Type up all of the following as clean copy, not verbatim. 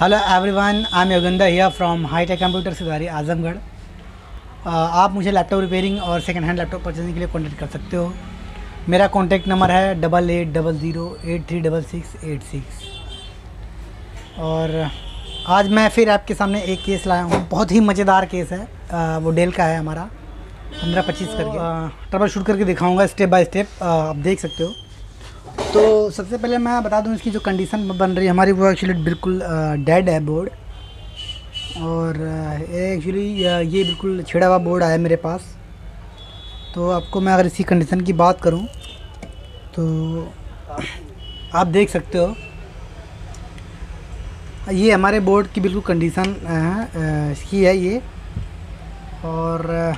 Hello everyone, I am Yogendra here from hitech computer Sidhari Azamgarh. आप मुझे laptop repairing और second hand laptop purchasing के लिए कॉन्टैक्ट कर सकते हो। मेरा कॉन्टैक्ट नंबर है 8800836686। और आज मैं फिर आपके सामने एक केस लाया हूँ। बहुत ही मज़ेदार केस है। वो डेल का है हमारा 1525 करके। ट्रबल शूट करके दिखाऊँगा स्टेप बाय स्टेप, आप देख सकते हो। तो सबसे पहले मैं बता दूं, इसकी जो कंडीशन बन रही है हमारी वो एक्चुअली बिल्कुल डेड है बोर्ड। और एक्चुअली ये बिल्कुल छिड़ा हुआ बोर्ड आया मेरे पास। तो आपको मैं अगर इसी कंडीशन की बात करूं तो आप देख सकते हो, ये हमारे बोर्ड की बिल्कुल कंडीशन इसकी है ये। और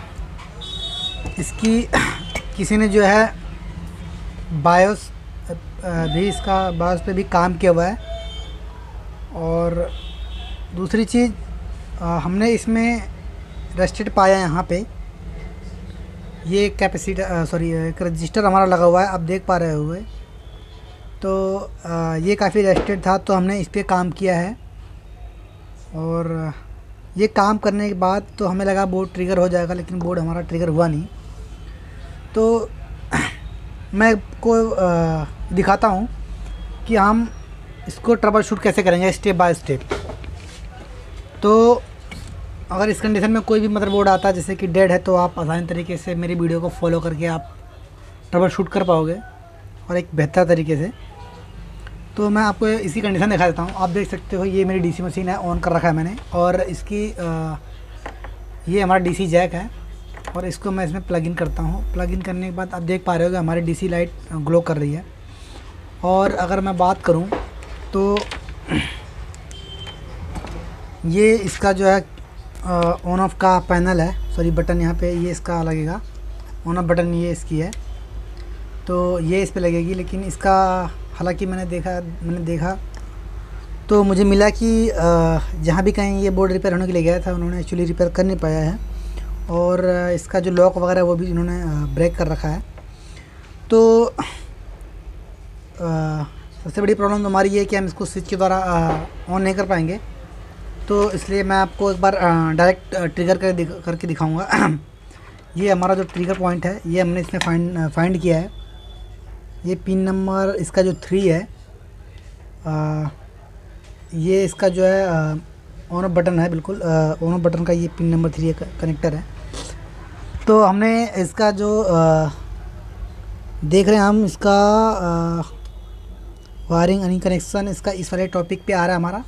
इसकी किसी ने जो है बायोस भी, इसका बायोस पे भी काम किया हुआ है। और दूसरी चीज़, हमने इसमें रस्टेड पाया यहाँ पे। ये कैपेसिटर एक रजिस्टर हमारा लगा हुआ है, आप देख पा रहे होंगे। तो ये काफ़ी रस्टेड था, तो हमने इस पर काम किया है। और ये काम करने के बाद तो हमें लगा बोर्ड ट्रिगर हो जाएगा, लेकिन बोर्ड हमारा ट्रिगर हुआ नहीं। तो मैं को दिखाता हूँ कि हम इसको ट्रबल शूट कैसे करेंगे स्टेप बाय स्टेप। तो अगर इस कंडीशन में कोई भी मदरबोर्ड आता है जैसे कि डेड है, तो आप आसान तरीके से मेरी वीडियो को फॉलो करके आप ट्रबल शूट कर पाओगे और एक बेहतर तरीके से। तो मैं आपको इसी कंडीशन दिखा देता हूँ। आप देख सकते हो, ये मेरी डीसी मशीन है, ऑन कर रखा है मैंने। और इसकी ये हमारा डीसी जैक है और इसको मैं इसमें प्लग इन करता हूँ। प्लग इन करने के बाद आप देख पा रहे हो कि हमारी डीसी लाइट ग्लो कर रही है। और अगर मैं बात करूँ तो ये इसका जो है ऑन ऑफ का पैनल है, बटन यहाँ पे ये इसका लगेगा। ऑन ऑफ बटन ये इसकी है, तो ये इस पे लगेगी। लेकिन इसका हालांकि मैंने देखा तो मुझे मिला कि जहाँ भी कहीं ये बोर्ड रिपेयर होने के लिए गया था, उन्होंने एक्चुअली रिपेयर कर नहीं पाया है। और इसका जो लॉक वगैरह वो भी इन्होंने ब्रेक कर रखा है। तो सबसे बड़ी प्रॉब्लम तो हमारी ये है कि हम इसको स्विच के द्वारा ऑन नहीं कर पाएंगे। तो इसलिए मैं आपको एक बार डायरेक्ट ट्रिगर करके दिखाऊंगा। ये हमारा जो ट्रिगर पॉइंट है, ये हमने इसमें फाइंड किया है। ये पिन नंबर इसका जो 3 है, ये इसका जो है ऑन ऑफ बटन है, बिल्कुल ऑन ऑफ बटन का ये पिन नंबर 3 कनेक्टर है। तो हमने इसका जो देख रहे हैं हम, इसका वायरिंग एनी कनेक्शन इसका इस वाले टॉपिक पे आ रहा है हमारा।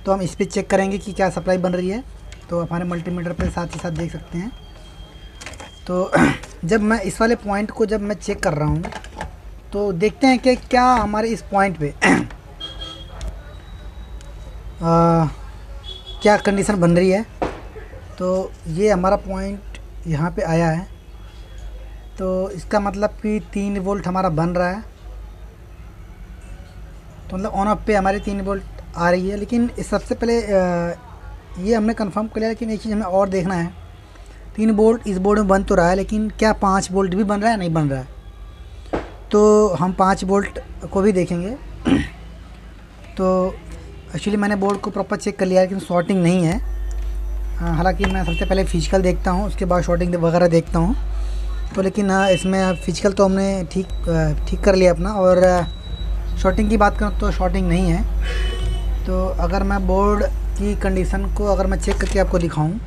तो हम इस पे चेक करेंगे कि क्या सप्लाई बन रही है। तो हमारे मल्टीमीटर पे साथ ही साथ देख सकते हैं। तो जब मैं इस वाले पॉइंट को जब मैं चेक कर रहा हूँ, तो देखते हैं कि क्या हमारे इस पॉइंट पे क्या कंडीशन बन रही है। तो ये हमारा पॉइंट यहाँ पे आया है, तो इसका मतलब कि 3 वोल्ट हमारा बन रहा है। तो मतलब ऑन ऑफ पे हमारे 3 वोल्ट आ रही है। लेकिन इस सबसे पहले ये हमने कंफर्म कर लिया, लेकिन एक चीज़ हमें और देखना है। 3 वोल्ट इस बोर्ड में बन तो रहा है, लेकिन क्या 5 वोल्ट भी बन रहा है, नहीं बन रहा है। तो हम 5 वोल्ट को भी देखेंगे। तो एक्चुअली मैंने बोर्ड को प्रॉपर चेक कर लिया, लेकिन शॉर्टिंग नहीं है। हालांकि मैं सबसे पहले फिजिकल देखता हूँ, उसके बाद शॉर्टिंग वगैरह देखता हूँ। तो लेकिन इसमें फिजिकल तो हमने ठीक कर लिया अपना। और शॉर्टिंग की बात करूँ तो शॉर्टिंग नहीं है। तो अगर मैं बोर्ड की कंडीशन को अगर मैं चेक करके आपको दिखाऊं,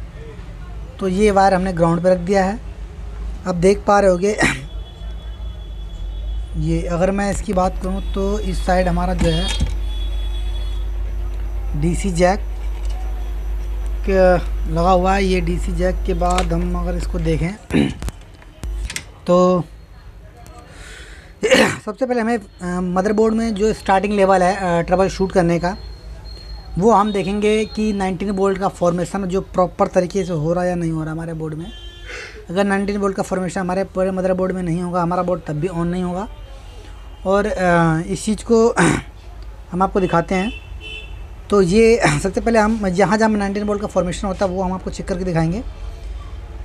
तो ये वायर हमने ग्राउंड पे रख दिया है, आप देख पा रहे होगे। ये अगर मैं इसकी बात करूं तो इस साइड हमारा जो है डीसी जैक लगा हुआ है। ये डीसी जैक के बाद हम अगर इसको देखें तो सबसे पहले हमें मदरबोर्ड में जो स्टार्टिंग लेवल है ट्रबल शूट करने का, वो हम देखेंगे कि 19 वोल्ट का फॉर्मेशन जो प्रॉपर तरीके से हो रहा है या नहीं हो रहा हमारे बोर्ड में। अगर 19 वोल्ट का फॉर्मेशन हमारे पूरे मदरबोर्ड में नहीं होगा, हमारा बोर्ड तब भी ऑन नहीं होगा। और इस चीज़ को हम आपको दिखाते हैं। तो ये सबसे पहले हम जहाँ 19 वोल्ट का फॉर्मेशन होता है वो हम आपको चेक करके दिखाएंगे।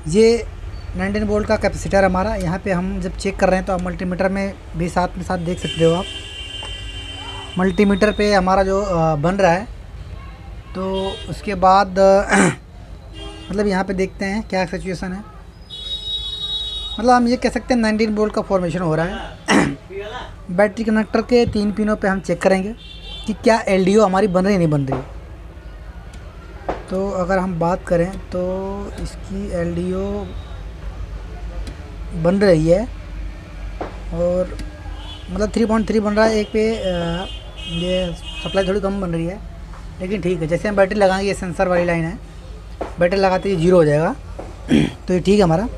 ये 19 वोल्ट का कैपेसिटर हमारा यहाँ पे हम जब चेक कर रहे हैं, तो आप मल्टीमीटर में भी साथ देख सकते हो। आप मल्टीमीटर पे हमारा जो बन रहा है तो उसके बाद मतलब यहाँ पे देखते हैं क्या सिचुएशन है। मतलब हम ये कह सकते हैं 19 वोल्ट का फॉर्मेशन हो रहा है। बैटरी कनेक्टर के 3 पिनों पे हम चेक करेंगे कि क्या एलडीओ हमारी बन रही नहीं बन रही। तो अगर हम बात करें तो इसकी एलडीओ बन रही है और मतलब 3.3 बन रहा है एक पे। ये सप्लाई थोड़ी कम बन रही है लेकिन ठीक है। जैसे हम बैटरी लगाएंगे, ये सेंसर वाली लाइन है, बैटरी लगाते ही 0 हो जाएगा। तो ये ठीक है हमारा।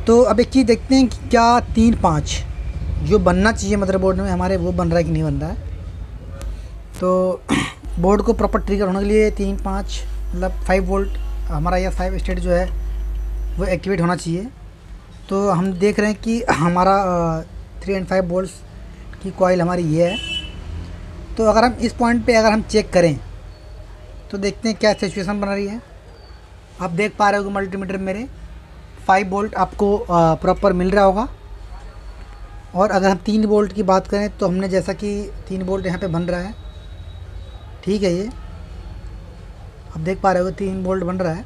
तो अब एक चीज़ देखते हैं कि क्या 3.5 जो बनना चाहिए मदरबोर्ड में हमारे वो बन रहा है कि नहीं बन रहा है। तो बोर्ड को प्रॉपर ट्रिगर होने के लिए 3.5 मतलब 5 वोल्ट हमारा या 5 स्टेट जो है वो एक्टिवेट होना चाहिए। तो हम देख रहे हैं कि हमारा 3 and 5 वोल्ट्स की कॉइल हमारी ये है। तो अगर हम इस पॉइंट पे अगर हम चेक करें तो देखते हैं क्या सिचुएशन बन रही है। आप देख पा रहे हो कि मल्टीमीटर मेरे 5 वोल्ट आपको प्रॉपर मिल रहा होगा। और अगर हम 3 वोल्ट की बात करें तो हमने जैसा कि 3 वोल्ट यहाँ पे बन रहा है, ठीक है। ये आप देख पा रहे हो 3 वोल्ट बन रहा है।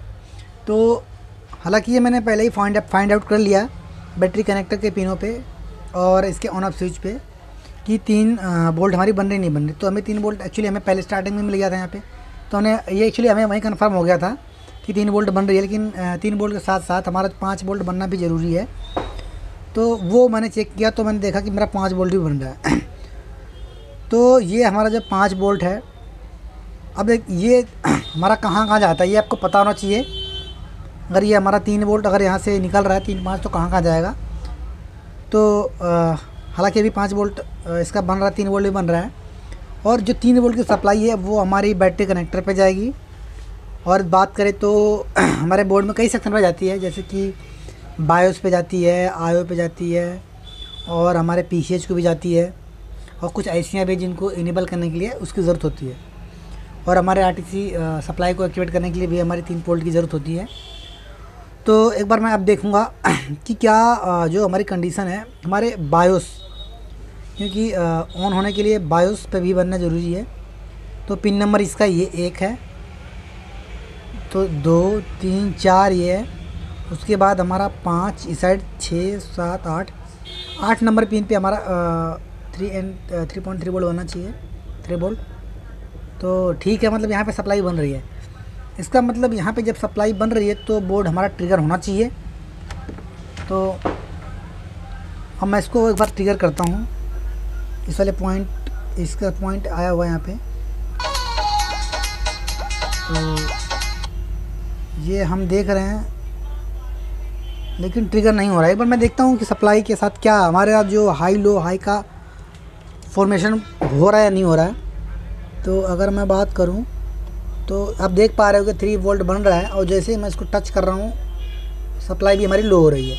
तो हालांकि ये मैंने पहले ही फाइंड आउट कर लिया बैटरी कनेक्टर के पिनों पे और इसके ऑन ऑफ स्विच पे कि 3 वोल्ट हमारी बन रही नहीं बन रही। तो हमें 3 वोल्ट एक्चुअली हमें पहले स्टार्टिंग में मिल गया था यहाँ पे। तो हमने ये एक्चुअली हमें वहीं कंफर्म हो गया था कि 3 वोल्ट बन रही है, लेकिन 3 वोल्ट के साथ साथ हमारा 5 वोल्ट बनना भी ज़रूरी है। तो वो मैंने चेक किया तो मैंने देखा कि मेरा 5 वोल्ट भी बन रहा है। तो ये हमारा जब 5 वोल्ट है, अब ये हमारा कहाँ कहाँ जाता है ये आपको पता होना चाहिए। अगर ये हमारा 3 वोल्ट अगर यहाँ से निकल रहा है 3.5 तो कहाँ कहाँ जाएगा। तो हालांकि अभी 5 वोल्ट इसका बन रहा है, 3 वोल्ट भी बन रहा है। और जो 3 वोल्ट की सप्लाई है वो हमारी बैटरी कनेक्टर पे जाएगी। और बात करें तो हमारे बोर्ड में कई सेक्शन पे जाती है, जैसे कि बायोस पे जाती है, आईओ पे जाती है और हमारे पीसीएच को भी जाती है। और कुछ ऐसियाँ भी जिनको इनेबल करने के लिए उसकी ज़रूरत होती है। और हमारे आरटीसी सप्लाई को एक्टिवेट करने के लिए भी हमारी 3 वोल्ट की ज़रूरत होती है। तो एक बार मैं अब देखूँगा कि क्या जो हमारी कंडीशन है हमारे बायोस, क्योंकि ऑन होने के लिए बायोस पे भी बनना ज़रूरी है। तो पिन नंबर इसका ये 1 है, तो 2 3 4 ये है। उसके बाद हमारा 5 इस साइड 6 7 8 नंबर पिन पे हमारा 3.3 वोल्ट बनना चाहिए, 3 वोल्ट। तो ठीक है, मतलब यहाँ पे सप्लाई बन रही है। इसका मतलब यहाँ पे जब सप्लाई बन रही है तो बोर्ड हमारा ट्रिगर होना चाहिए। तो अब मैं इसको एक बार ट्रिगर करता हूँ। इस वाले पॉइंट, इसका पॉइंट आया हुआ है यहाँ पे। तो ये हम देख रहे हैं लेकिन ट्रिगर नहीं हो रहा है। एक बार मैं देखता हूँ कि सप्लाई के साथ क्या हमारे यहाँ जो हाई लो हाई का फॉर्मेशन हो रहा है या नहीं हो रहा है। तो अगर मैं बात करूँ तो आप देख पा रहे हो कि 3 वोल्ट बन रहा है और जैसे ही मैं इसको टच कर रहा हूँ सप्लाई भी हमारी लो हो रही है।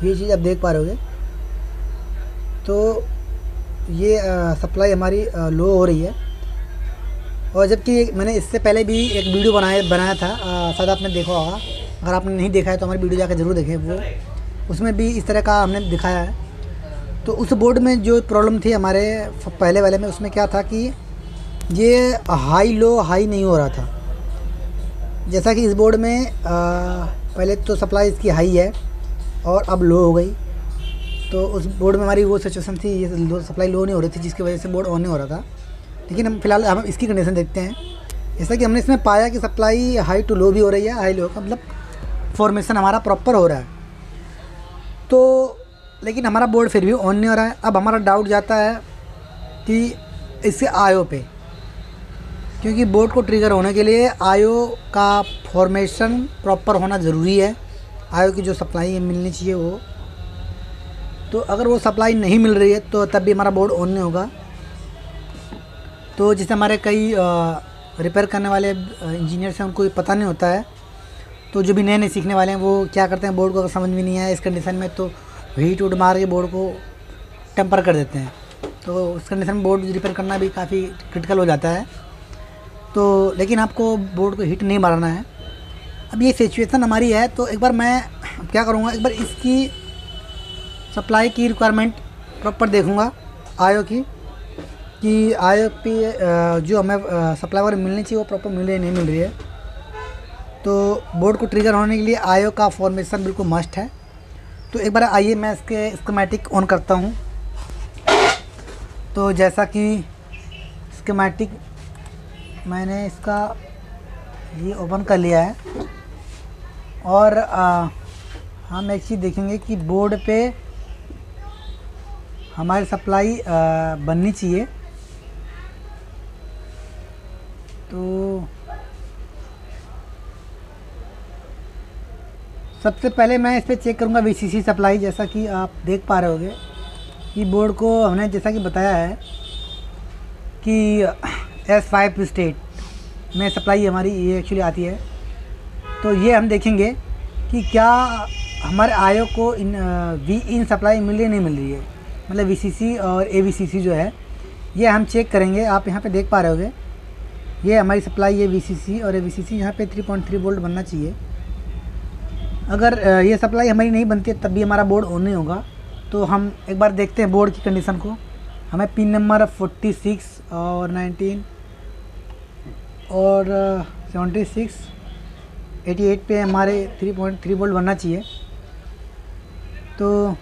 ये चीज़ आप देख पा रहे होगे। तो ये सप्लाई हमारी लो हो रही है। और जबकि मैंने इससे पहले भी एक वीडियो बनाया था, शायद आपने देखा होगा। अगर आपने नहीं देखा है तो हमारी वीडियो जाकर ज़रूर देखें। वो उसमें भी इस तरह का हमने दिखाया है। तो उस बोर्ड में जो प्रॉब्लम थी हमारे पहले वाले में, उसमें क्या था कि ये हाई लो हाई नहीं हो रहा था। जैसा कि इस बोर्ड में पहले तो सप्लाई इसकी हाई है और अब लो हो गई। तो उस बोर्ड में हमारी वो सिचुएशन थी, ये सप्लाई लो नहीं हो रही थी, जिसकी वजह से बोर्ड ऑन नहीं हो रहा था। लेकिन हम फिलहाल हम इसकी कंडीशन देखते हैं। जैसा कि हमने इसमें पाया कि सप्लाई हाई टू लो भी हो रही है, हाई लो का मतलब फॉर्मेशन हमारा प्रॉपर हो रहा है। तो लेकिन हमारा बोर्ड फिर भी ऑन नहीं हो रहा है। अब हमारा डाउट जाता है कि इससे आईओ पे, क्योंकि बोर्ड को ट्रिगर होने के लिए आईओ का फॉर्मेशन प्रॉपर होना ज़रूरी है। आईओ की जो सप्लाई मिलनी चाहिए वो, तो अगर वो सप्लाई नहीं मिल रही है तो तब भी हमारा बोर्ड ऑन नहीं होगा। तो जैसे हमारे कई रिपेयर करने वाले इंजीनियर्स हैं, उनको पता नहीं होता है। तो जो भी नए नए सीखने वाले हैं वो क्या करते हैं, बोर्ड को अगर समझ में नहीं आया इस कंडीशन में तो हीट उट मार के बोर्ड को टेम्पर कर देते हैं। तो उस कंडीशन में बोर्ड रिपेयर करना भी काफ़ी क्रिटिकल हो जाता है। तो लेकिन आपको बोर्ड को हीट नहीं मारना है। अब ये सिचुएशन हमारी है। तो एक बार मैं क्या करूँगा, एक बार इसकी सप्लाई की रिक्वायरमेंट प्रॉपर देखूँगा आईओ की। कि आयो पे जो हमें सप्लाई वगैरह मिलनी चाहिए वो प्रॉपर मिल रही नहीं मिल रही है। तो बोर्ड को ट्रिगर होने के लिए आयो का फॉर्मेशन बिल्कुल मस्ट है। तो एक बार आइए मैं इसके स्कीमेटिक ऑन करता हूँ। तो जैसा कि स्कीमेटिक मैंने इसका ये ओपन कर लिया है और हम एक चीज़ देखेंगे कि बोर्ड पे हमारी सप्लाई बननी चाहिए। तो सबसे पहले मैं इस पर चेक करूँगा वीसीसी सप्लाई। जैसा कि आप देख पा रहे होंगे कि बोर्ड को हमने जैसा कि बताया है कि S5 स्टेट में सप्लाई हमारी ये एक्चुअली आती है। तो ये हम देखेंगे कि क्या हमारे आयो को वी इन सप्लाई मिल रही है नहीं मिल रही है, मतलब वीसीसी और एवीसीसी जो है ये हम चेक करेंगे। आप यहाँ पे देख पा रहे होंगे ये हमारी सप्लाई है वीसीसी और एवीसीसी। यहाँ पे 3.3 वोल्ट बनना चाहिए। अगर ये सप्लाई हमारी नहीं बनती है तब भी हमारा बोर्ड ऑन नहीं होगा। तो हम एक बार देखते हैं बोर्ड की कंडीशन को। हमें पिन नंबर 46 और 19 और 76 88 पे हमारे 3.3 वोल्ट बनना चाहिए। तो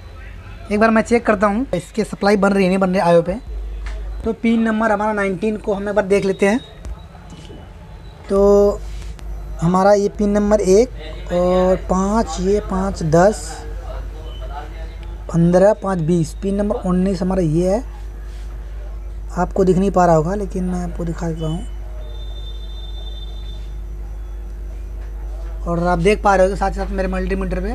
एक बार मैं चेक करता हूँ इसके सप्लाई बन रही है नहीं बन रही आयो पे। तो पिन नंबर हमारा 19 को हम एक बार देख लेते हैं। तो हमारा ये पिन नंबर 1 और 5, ये 5 10 15 5 20, पिन नंबर 19 हमारा ये है। आपको दिख नहीं पा रहा होगा लेकिन मैं आपको दिखा देता हूँ और आप देख पा रहे हो साथ ही साथ मेरे मल्टीमीटर पे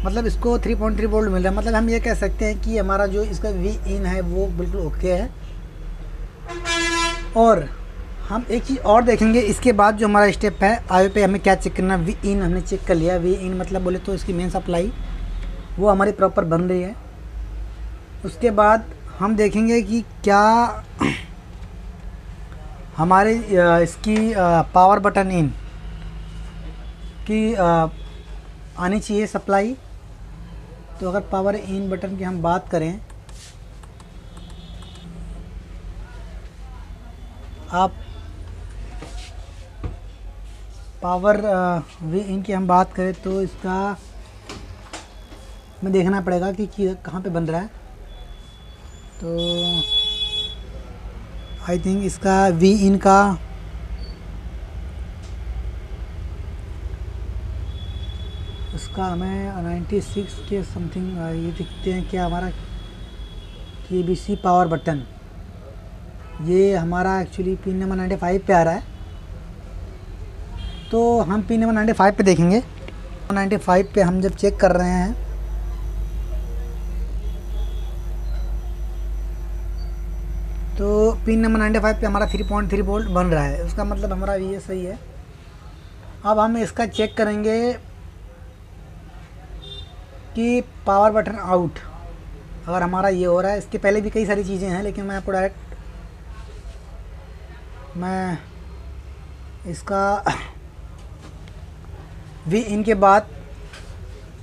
मतलब इसको 3.3 वोल्ट मिल रहा है। मतलब हम ये कह सकते हैं कि हमारा जो इसका वी इन है वो बिल्कुल ओके है। और हम एक चीज़ और देखेंगे इसके बाद जो हमारा स्टेप है आयो पे हमें क्या चेक करना। वी इन हमने चेक कर लिया। वी इन मतलब बोले तो इसकी मेन सप्लाई वो हमारी प्रॉपर बन रही है। उसके बाद हम देखेंगे कि क्या हमारे इसकी पावर बटन इन की आनी चाहिए सप्लाई। तो अगर पावर इन बटन की हम बात करें, आप पावर वी इन की हम बात करें तो इसका हमें देखना पड़ेगा कि कहाँ पे बन रहा है। तो आई थिंक इसका वी इन का इसका हमें 96 के समथिंग ये दिखते हैं। क्या हमारा KBC पावर बटन ये हमारा एक्चुअली पिन नंबर 95 पे आ रहा है। तो हम पिन नंबर 95 पे देखेंगे। 95 पे हम जब चेक कर रहे हैं तो पिन नंबर 95 पे हमारा 3.3 वोल्ट बन रहा है। उसका मतलब हमारा ये सही है। अब हम इसका चेक करेंगे कि पावर बटन आउट अगर हमारा ये हो रहा है। इसके पहले भी कई सारी चीज़ें हैं लेकिन मैं आपको डायरेक्ट मैं इसका वी इन के बाद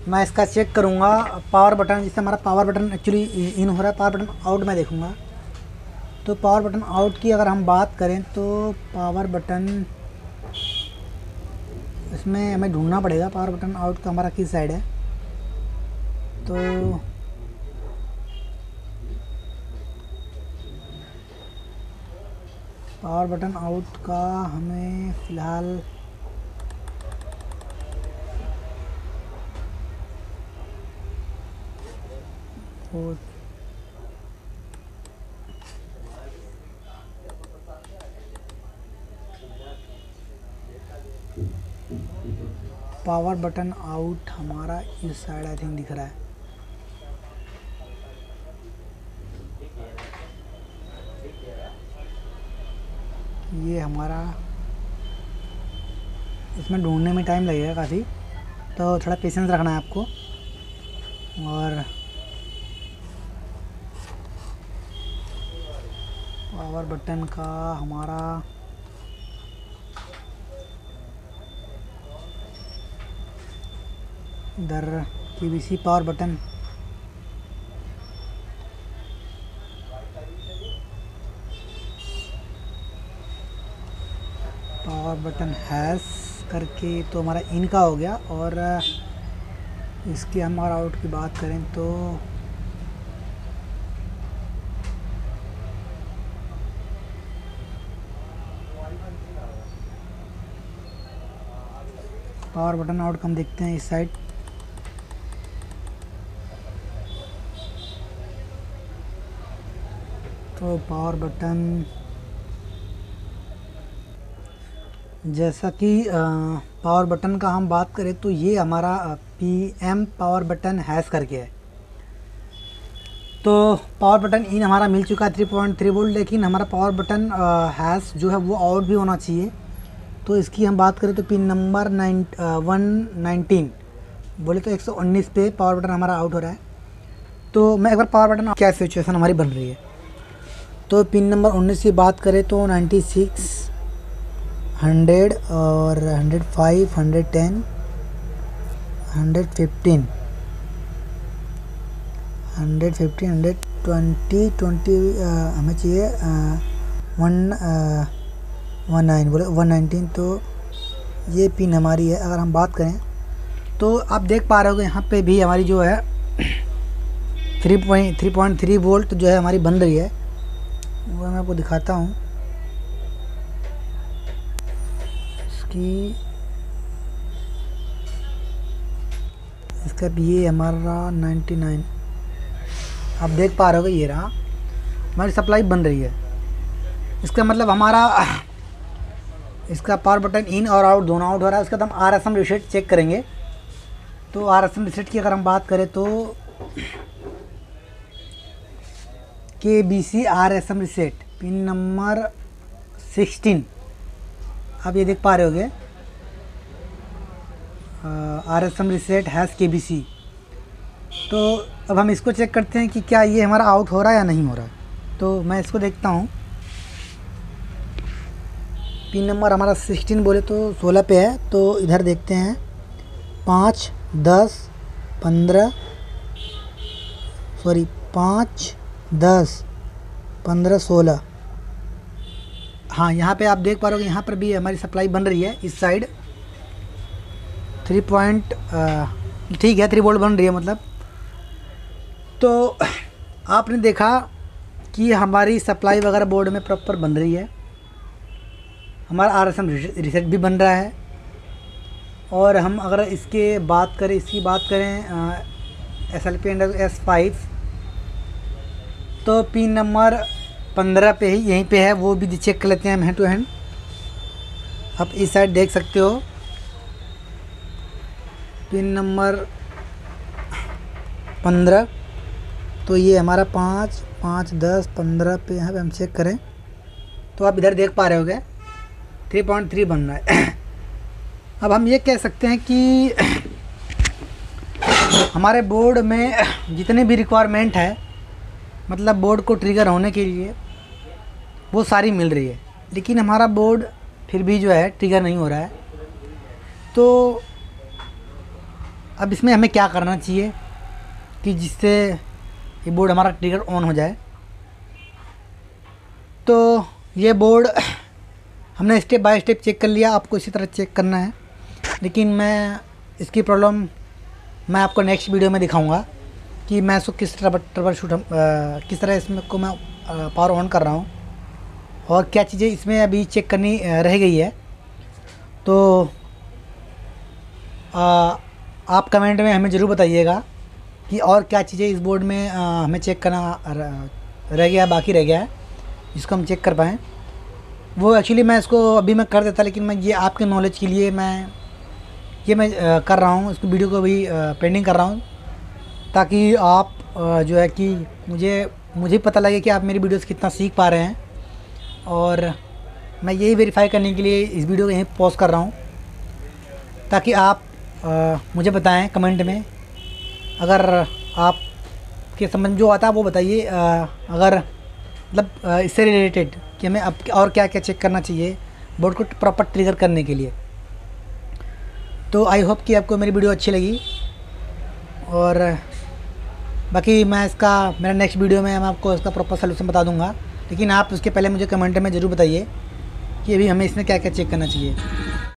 मैं इसका चेक करूँगा पावर बटन, जिससे हमारा पावर बटन एक्चुअली इन हो रहा है। पावर बटन आउट मैं देखूँगा। तो पावर बटन आउट की अगर हम बात करें तो पावर बटन इसमें हमें ढूंढना पड़ेगा पावर बटन आउट का हमारा किस साइड है। तो पावर बटन आउट का हमें फ़िलहाल पावर बटन आउट हमारा इस साइड आई थिंक दिख रहा है। ये हमारा इसमें ढूंढने में टाइम लगेगा काफ़ी, तो थोड़ा पेशेंस रखना है आपको। और पावर बटन का हमारा इधर KBC power button power button hash करके तो हमारा इन का हो गया। और इसकी हम और आउट की बात करें तो पावर बटन आउट हम देखते हैं इस साइड। तो पावर बटन जैसा कि पावर बटन का हम बात करें तो ये हमारा PM पावर बटन हैश करके है। तो पावर बटन इन हमारा मिल चुका है 3.3 वोल्ट, लेकिन हमारा पावर बटन हैश जो है वो आउट भी होना चाहिए। तो इसकी हम बात करें तो पिन नंबर 119 बोले तो 119 पे पावर बटन हमारा आउट हो रहा है। तो मैं एक बार पावर बटन क्या सिचुएशन हमारी बन रही है। तो पिन नंबर 19 की बात करें तो 96, 100 और 105, 110, 115, 120 हमें चाहिए 119 बोले 119। तो ये पिन हमारी है। अगर हम बात करें तो आप देख पा रहे हो यहाँ पे भी हमारी जो है 3.3 वोल्ट जो है हमारी बन रही है। वो मैं आपको दिखाता हूँ। इसका भी ये हमारा 99 आप देख पा रहे हो, ये रहा हमारी सप्लाई बन रही है। इसका मतलब हमारा इसका पावर बटन इन और आउट दोनों आउट हो रहा है। उसके बाद हम RSM रीसेट चेक करेंगे। तो RSM रीसेट की अगर हम बात करें तो KBC RSM reset pin number 16 आप ये देख पा रहे होगे। RSM reset hash KBC। तो अब हम इसको चेक करते हैं कि क्या ये हमारा आउट हो रहा है या नहीं हो रहा है। तो मैं इसको देखता हूँ। पिन नंबर हमारा 16 बोले तो 16 पे है। तो इधर देखते हैं 5, 10, 15 सॉरी 5, 10, 15, 16। हाँ, यहाँ पे आप देख पा रहे हो कि यहाँ पर भी हमारी सप्लाई बन रही है इस साइड 3 वोल्ट बन रही है मतलब। तो आपने देखा कि हमारी सप्लाई वगैरह बोर्ड में प्रॉपर बन रही है। हमारा RSM रीसेट भी बन रहा है। और हम अगर इसकी बात करें SLP/S5 तो पिन नंबर 15 पे ही यहीं पे है, वो भी चेक कर लेते हैं हम हैंड टू हैंड। आप इस साइड देख सकते हो पिन नंबर 15। तो ये हमारा 5, 10, 15 पे यहाँ पे हम चेक करें तो आप इधर देख पा रहे होगे 3.3 बन रहा है। अब हम ये कह सकते हैं कि हमारे बोर्ड में जितने भी रिक्वायरमेंट है मतलब बोर्ड को ट्रिगर होने के लिए वो सारी मिल रही है, लेकिन हमारा बोर्ड फिर भी जो है ट्रिगर नहीं हो रहा है। तो अब इसमें हमें क्या करना चाहिए कि जिससे ये बोर्ड हमारा ट्रिगर ऑन हो जाए। तो ये बोर्ड हमने स्टेप बाय स्टेप चेक कर लिया, आपको इसी तरह चेक करना है। लेकिन मैं इसकी प्रॉब्लम मैं आपको नेक्स्ट वीडियो में दिखाऊंगा कि मैं इसको किस तरह इसमें को मैं पावर ऑन कर रहा हूँ और क्या चीज़ें इसमें अभी चेक करनी रह गई है। तो आप कमेंट में हमें ज़रूर बताइएगा कि और क्या चीज़ें इस बोर्ड में हमें चेक करना रह गया, बाकी रह गया है, जिसको हम चेक कर पाएँ। वो एक्चुअली मैं इसको अभी मैं कर देता, लेकिन मैं ये आपके नॉलेज के लिए मैं कर रहा हूँ, इसको वीडियो को भी पेंडिंग कर रहा हूँ ताकि आप जो है कि मुझे पता लगे कि आप मेरी वीडियोस कितना सीख पा रहे हैं। और मैं यही वेरीफाई करने के लिए इस वीडियो को यहीं पॉज कर रहा हूँ ताकि आप मुझे बताएं कमेंट में, अगर आप के संबंध जो आता है वो बताइए, अगर मतलब इससे रिलेटेड कि हमें अब और क्या क्या चेक करना चाहिए बोर्ड को प्रॉपर ट्रिगर करने के लिए। तो आई होप कि आपको मेरी वीडियो अच्छी लगी। और बाकी मेरा नेक्स्ट वीडियो में मैं आपको इसका प्रॉपर सलूशन बता दूंगा, लेकिन आप उसके पहले मुझे कमेंट में ज़रूर बताइए कि अभी हमें इसमें क्या क्या चेक करना चाहिए।